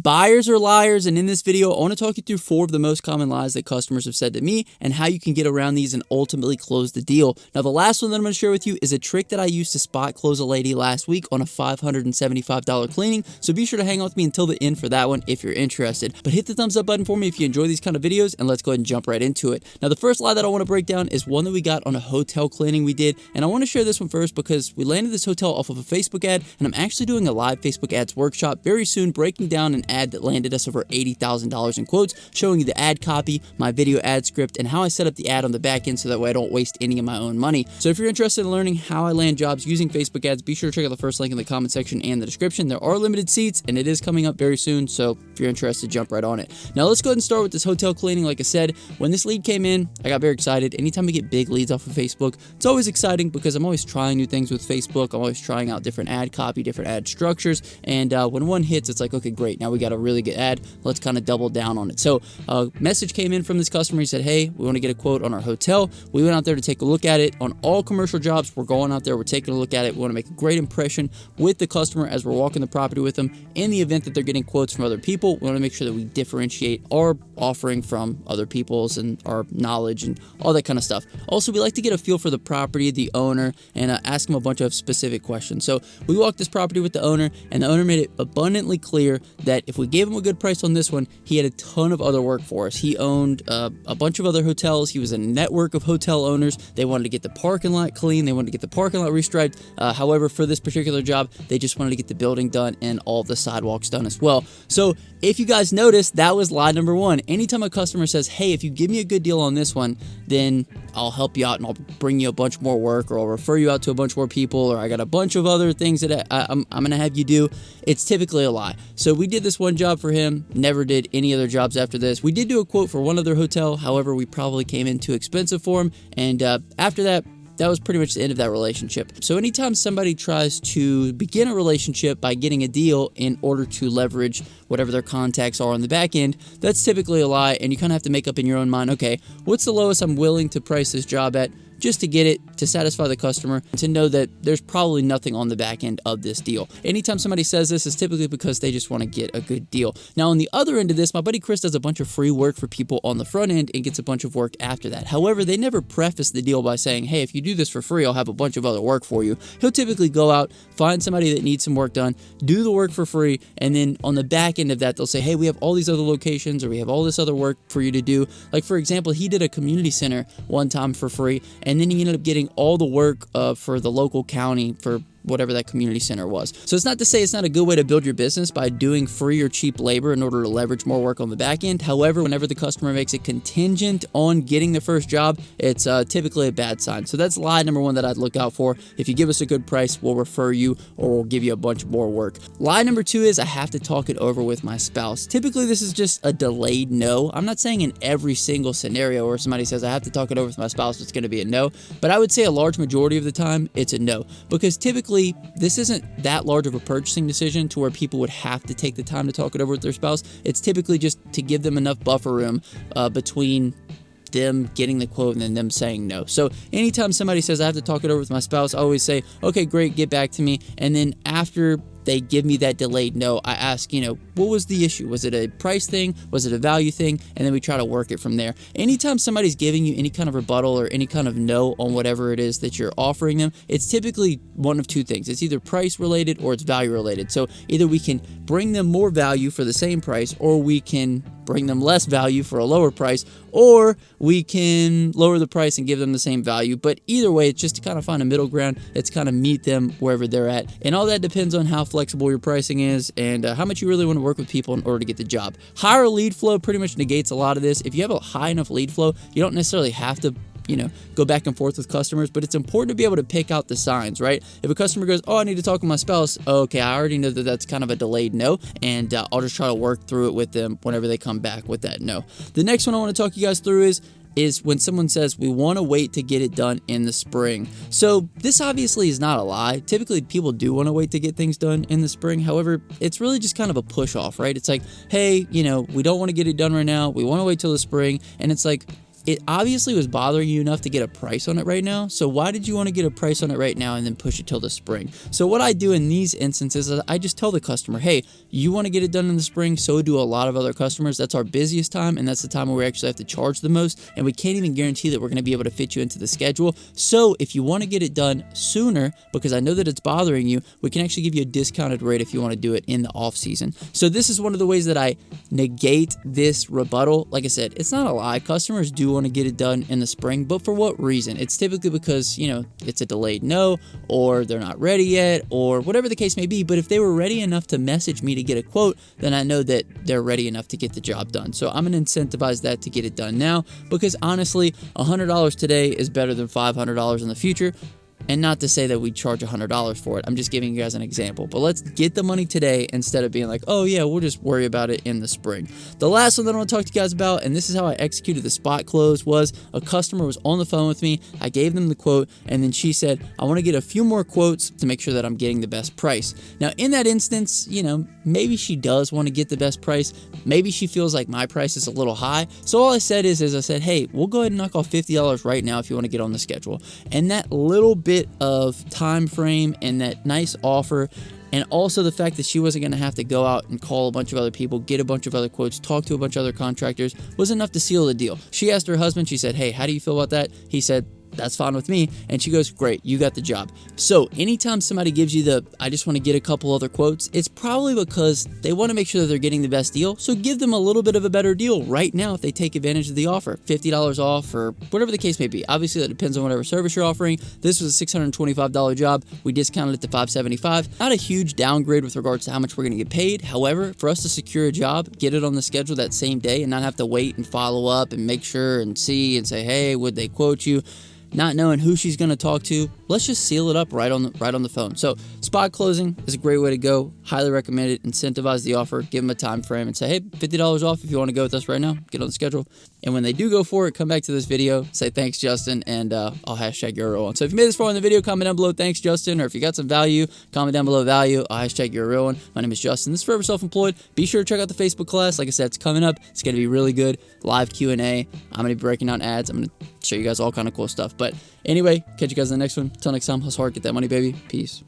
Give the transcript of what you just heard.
Buyers are liars, and in this video, I want to talk you through 4 of the most common lies that customers have said to me and how you can get around these and ultimately close the deal. Now, the last one that I'm going to share with you is a trick that I used to spot close a lady last week on a $575 cleaning, so be sure to hang on with me until the end for that one if you're interested. But hit the thumbs up button for me if you enjoy these kind of videos, and let's go ahead and jump right into it. Now, the first lie that I want to break down is one that we got on a hotel cleaning we did, and I want to share this one first because we landed this hotel off of a Facebook ad, and I'm actually doing a live Facebook ads workshop very soon, breaking down an ad that landed us over $80,000 in quotes, showing you the ad copy, my video ad script, and how I set up the ad on the back end so that way I don't waste any of my own money. So if you're interested in learning how I land jobs using Facebook ads, be sure to check out the first link in the comment section and the description. There are limited seats and it is coming up very soon, so if you're interested, jump right on it. Now let's go ahead and start with this hotel cleaning. Like I said, when this lead came in, I got very excited. Anytime we get big leads off of Facebook, it's always exciting because I'm always trying new things with Facebook. I'm always trying out different ad copy, different ad structures, and when one hits, it's like, okay, great, now we got a really good ad. Let's kind of double down on it. So a message came in from this customer. He said, hey, we want to get a quote on our hotel. We went out there to take a look at it. On all commercial jobs, we're going out there, we're taking a look at it. We want to make a great impression with the customer as we're walking the property with them. In the event that they're getting quotes from other people, we want to make sure that we differentiate our offering from other people's and our knowledge and all that kind of stuff. Also, we like to get a feel for the property, the owner, and ask them a bunch of specific questions. So we walked this property with the owner, and the owner made it abundantly clear that if we gave him a good price on this one, he had a ton of other work for us. He owned a bunch of other hotels. He was a network of hotel owners. They wanted to get the parking lot clean. They wanted to get the parking lot restriped. However, for this particular job, they just wanted to get the building done and all the sidewalks done as well. So if you guys noticed, that was lie number 1. Anytime a customer says, hey, if you give me a good deal on this one, then I'll help you out and I'll bring you a bunch more work, or I'll refer you out to a bunch more people, or I got a bunch of other things that I'm going to have you do, it's typically a lie. So we did this one job for him, never did any other jobs after this. We did do a quote for one other hotel. However, we probably came in too expensive for him. And after that was pretty much the end of that relationship. So anytime somebody tries to begin a relationship by getting a deal in order to leverage whatever their contacts are on the back end, that's typically a lie, and you kind of have to make up in your own mind, okay, what's the lowest I'm willing to price this job at just to get it, to satisfy the customer, to know that there's probably nothing on the back end of this deal. Anytime somebody says this, it's typically because they just want to get a good deal. Now, on the other end of this, my buddy Chris does a bunch of free work for people on the front end and gets a bunch of work after that. However, they never preface the deal by saying, hey, if you do this for free, I'll have a bunch of other work for you. He'll typically go out, find somebody that needs some work done, do the work for free, and then on the back end of that, they'll say, hey, we have all these other locations, or we have all this other work for you to do. Like, for example, he did a community center one time for free, and then he ended up getting all the work for the local county for whatever that community center was. So it's not to say it's not a good way to build your business by doing free or cheap labor in order to leverage more work on the back end. However, whenever the customer makes it contingent on getting the first job, it's typically a bad sign. So that's lie number 1 that I'd look out for. If you give us a good price, we'll refer you or we'll give you a bunch more work. Lie number 2 is I have to talk it over with my spouse. Typically, this is just a delayed no. I'm not saying in every single scenario where somebody says I have to talk it over with my spouse, it's going to be a no. But I would say a large majority of the time, it's a no. Because typically, this isn't that large of a purchasing decision to where people would have to take the time to talk it over with their spouse. It's typically just to give them enough buffer room between them getting the quote and then them saying no. So anytime somebody says I have to talk it over with my spouse, I always say, okay, great, get back to me. And then after they give me that delayed no, I ask, what was the issue? Was it a price thing? Was it a value thing? And then we try to work it from there. Anytime somebody's giving you any kind of rebuttal or any kind of no on whatever it is that you're offering them, it's typically one of 2 things. It's either price related or it's value related. So either we can bring them more value for the same price, or we can bring them less value for a lower price, or we can lower the price and give them the same value. But either way, it's just to kind of find a middle ground. It's kind of meet them wherever they're at. And all that depends on how flexible your pricing is and how much you really want to work with people in order to get the job. Higher lead flow pretty much negates a lot of this. If you have a high enough lead flow, you don't necessarily have to go back and forth with customers, but it's important to be able to pick out the signs, right? If a customer goes, oh, I need to talk with my spouse, okay, I already know that that's kind of a delayed no, and I'll just try to work through it with them whenever they come back with that no. The next one I want to talk you guys through is when someone says we want to wait to get it done in the spring. So this obviously is not a lie. Typically people do want to wait to get things done in the spring. However, it's really just kind of a push off, right? It's like, hey, we don't want to get it done right now. We want to wait till the spring. And it's like, it obviously was bothering you enough to get a price on it right now. So why did you want to get a price on it right now and then push it till the spring? So what I do in these instances is I just tell the customer, hey, you want to get it done in the spring, so do a lot of other customers. That's our busiest time, and that's the time where we actually have to charge the most, and we can't even guarantee that we're going to be able to fit you into the schedule. So if you want to get it done sooner, because I know that it's bothering you, we can actually give you a discounted rate if you want to do it in the off season. So this is one of the ways that I negate this rebuttal. Like I said, it's not a lie. Customers do want to get it done in the spring, but for what reason? It's typically because, it's a delayed no, or they're not ready yet, or whatever the case may be. But if they were ready enough to message me to get a quote, then I know that they're ready enough to get the job done. So I'm going to incentivize that to get it done now, because honestly, $100 today is better than $500 in the future. And not to say that we charge $100 for it. I'm just giving you guys an example. But let's get the money today instead of being like, oh yeah, we'll just worry about it in the spring. The last one that I want to talk to you guys about, and this is how I executed the spot close, was a customer was on the phone with me. I gave them the quote, and then she said, I want to get a few more quotes to make sure that I'm getting the best price. Now, in that instance, maybe she does want to get the best price. Maybe she feels like my price is a little high. So all I said is I said, hey, we'll go ahead and knock off $50 right now if you want to get on the schedule. And that little bit of time frame and that nice offer, and also the fact that she wasn't going to have to go out and call a bunch of other people, get a bunch of other quotes, talk to a bunch of other contractors, was enough to seal the deal. She asked her husband, she said, hey, how do you feel about that? He said, that's fine with me. And she goes, great, you got the job. So anytime somebody gives you I just want to get a couple other quotes, it's probably because they want to make sure that they're getting the best deal. So give them a little bit of a better deal right now if they take advantage of the offer. $50 off, or whatever the case may be. Obviously, that depends on whatever service you're offering. This was a $625 job. We discounted it to $575. Not a huge downgrade with regards to how much we're going to get paid. However, for us to secure a job, get it on the schedule that same day, and not have to wait and follow up and make sure and see and say, hey, would they quote you? Not knowing who she's going to talk to, let's just seal it up right on the phone. So spot closing is a great way to go. Highly recommend it. Incentivize the offer, give them a time frame, and say, hey, $50 off if you want to go with us right now. Get on the schedule. And when they do go for it, come back to this video, say thanks, Justin, and I'll hashtag your real one. So if you made this far in the video, comment down below thanks, Justin, or if you got some value, comment down below value. I'll hashtag your real one. My name is Justin. This is Forever Self-Employed. Be sure to check out the Facebook class. Like I said, it's coming up. It's going to be really good. Live Q&A. I'm going to be breaking down ads. I'm going to show you guys all kind of cool stuff. But anyway, catch you guys in the next one. Until next time, hustle hard, get that money, baby. Peace.